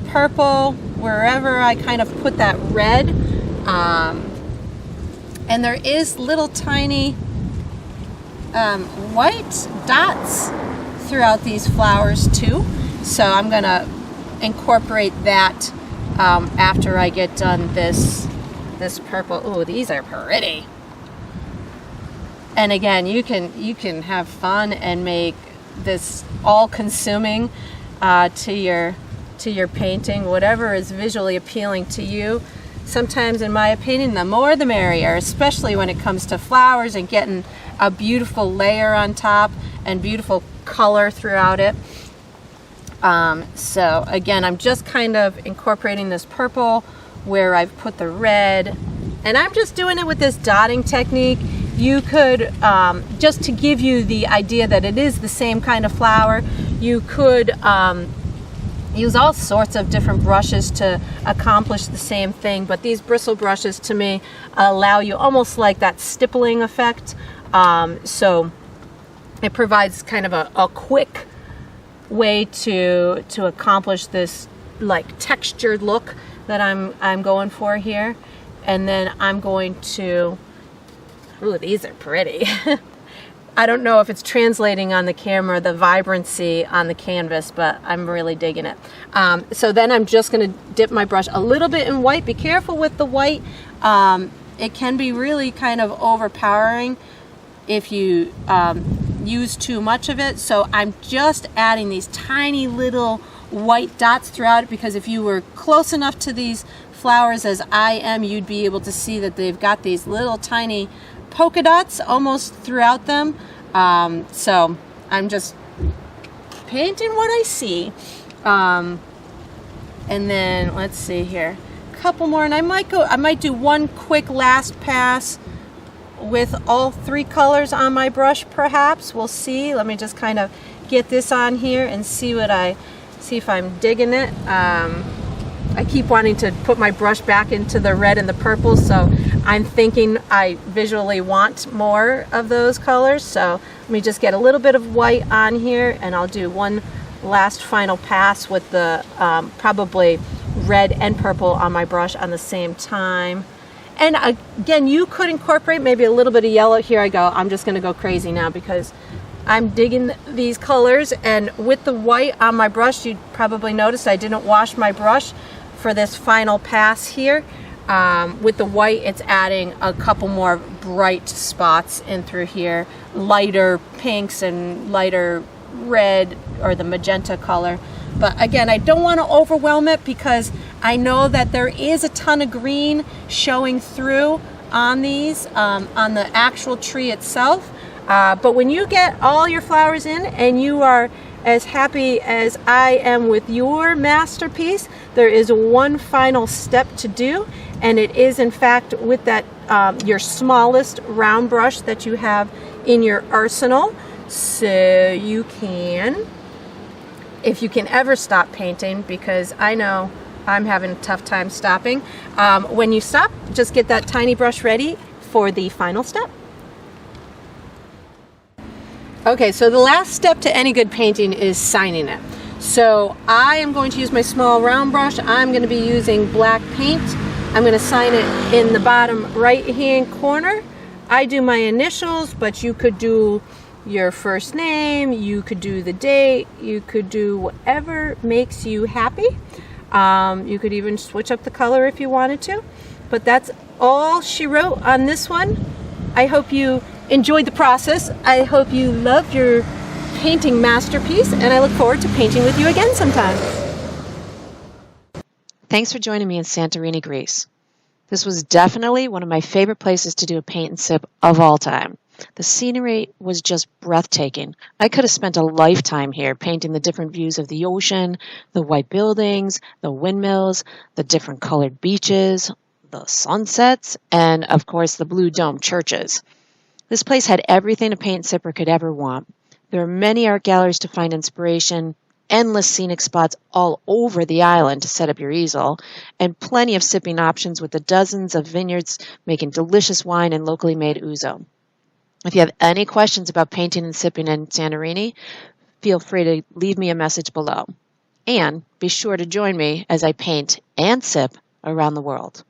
purple wherever I kind of put that red. And there is little tiny white dots throughout these flowers too. So I'm gonna incorporate that after I get done this purple. Oh, these are pretty. And again, you can have fun and make this all-consuming to your painting, whatever is visually appealing to you. Sometimes, in my opinion, the more the merrier, especially when it comes to flowers and getting a beautiful layer on top and beautiful color throughout it. So again, I'm just kind of incorporating this purple where I've put the red, and I'm just doing it with this dotting technique. You could, just to give you the idea that it is the same kind of flower, you could use all sorts of different brushes to accomplish the same thing, but these bristle brushes to me allow you almost like that stippling effect. So it provides kind of a quick way to accomplish this like textured look that I'm going for here. And then I'm going to, ooh, these are pretty. I don't know if it's translating on the camera, the vibrancy on the canvas, but I'm really digging it. So then I'm just going to dip my brush a little bit in white. Be careful with the white. It can be really kind of overpowering if you use too much of it. So I'm just adding these tiny little white dots throughout it, because if you were close enough to these flowers as I am, you'd be able to see that they've got these little tiny polka dots almost throughout them. So I'm just painting what I see. And then let's see here, a couple more, and I might do one quick last pass with all three colors on my brush, perhaps. We'll see. Let me just kind of get this on here and see if I'm digging it. I keep wanting to put my brush back into the red and the purple, so I'm thinking I visually want more of those colors. So let me just get a little bit of white on here, and I'll do one last final pass with the probably red and purple on my brush on the same time. And again, you could incorporate maybe a little bit of yellow. Here I go. I'm just going to go crazy now because I'm digging these colors. And with the white on my brush, you probably noticed I didn't wash my brush for this final pass here. With the white, it's adding a couple more bright spots in through here, lighter pinks and lighter red or the magenta color. But again, I don't want to overwhelm it because I know that there is a ton of green showing through on these, on the actual tree itself. But when you get all your flowers in and you are as happy as I am with your masterpiece, there is one final step to do, and it is in fact with that your smallest round brush that you have in your arsenal. So you can, if you can ever stop painting, because I know I'm having a tough time stopping, when you stop, just get that tiny brush ready for the final step. Okay, so the last step to any good painting is signing it. So I am going to use my small round brush. I'm going to be using black paint. I'm going to sign it in the bottom right hand corner. I do my initials, but you could do your first name, you could do the date, you could do whatever makes you happy. You could even switch up the color if you wanted to. But that's all she wrote on this one. I hope you enjoyed the process. I hope you loved your painting masterpiece, and I look forward to painting with you again sometime. Thanks for joining me in Santorini, Greece. This was definitely one of my favorite places to do a paint and sip of all time. The scenery was just breathtaking. I could have spent a lifetime here painting the different views of the ocean, the white buildings, the windmills, the different colored beaches, the sunsets, and of course the blue dome churches. This place had everything a paint sipper could ever want. There are many art galleries to find inspiration, endless scenic spots all over the island to set up your easel, and plenty of sipping options with the dozens of vineyards making delicious wine and locally made ouzo. If you have any questions about painting and sipping in Santorini, feel free to leave me a message below. And be sure to join me as I paint and sip around the world.